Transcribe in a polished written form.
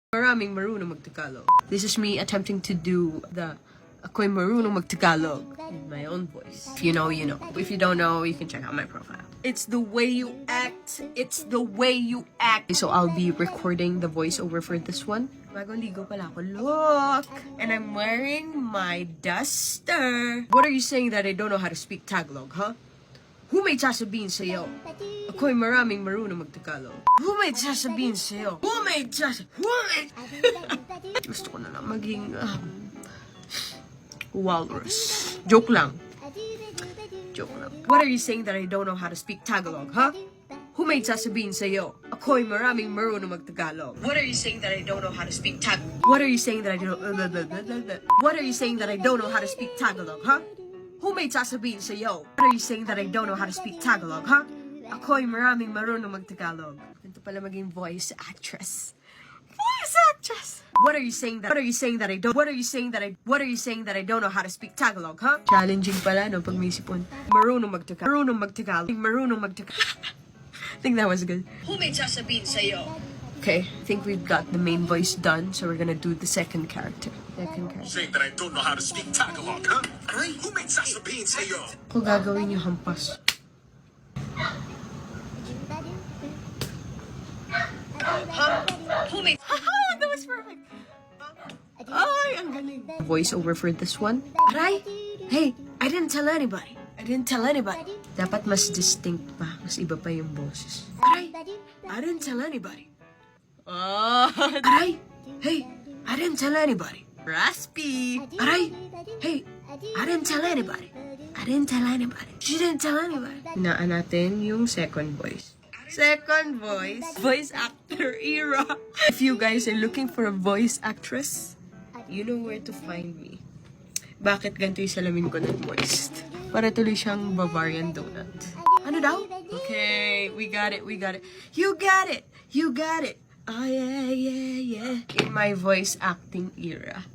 Maraming marunong mag-Tagalog. This is me attempting to do the ako'y marunong mag-Tagalog in my own voice. If you know, you know. If you don't know, you can check out my profile. It's the way you act. It's the way you act. So I'll be recording the voiceover for this one. Bagong ligo pala ako. Look! And I'm wearing my duster. What are you saying that I don't know how to speak Tagalog, huh? Who may sasabihin sa'yo? Ako'y maraming marunong mag-Tagalog. Who may sasabihin sa'yo? Who may Gusto ko na lang maging walrus. Joke lang. Joke lang. What are you saying that I don't know how to speak Tagalog, huh? Who may sasabihin sa'yo? Ako'y maraming marunong mag-Tagalog. What are you saying that I don't know how to speak Tagalog? What are you saying that I don't What are you saying that I don't know how to speak Tagalog, huh? Who may sasabihin sa'yo? What are you saying that I don't know how to speak Tagalog, huh? Ako'y maraming marunong mag-Tagalog. Ganito pala maging voice actress. Voice actress! What are you saying that I don't know how to speak Tagalog, huh? Challenging pala, no, pag may sipon. Marunong mag-Tagalog. I think that was good. Who may sasabihin sa'yo? Okay, I think we've got the main voice done, so we're gonna do the second character. Saying that I don't know how to speak Tagalog, huh? Who made sasabihin sa'yo? Ako gagawin yung hampas. Who made... That was perfect! Ay, ang galing. Voice over for this one. Aray! Hey, I didn't tell anybody. Dapat mas distinct pa. Mas iba pa yung boses. Aray! I didn't tell anybody. Aray! Hey, I didn't tell anybody. Raspy! Aray! Hey, I didn't tell anybody. She didn't tell anybody. Hinaan natin yung second voice. Voice actor era. If you guys are looking for a voice actress, you know where to find me. Bakit ganito yung salamin ko ng moist? Para tuloy siyang Bavarian donut. Ano daw? Okay, we got it. You got it. Oh, yeah. In my voice acting era.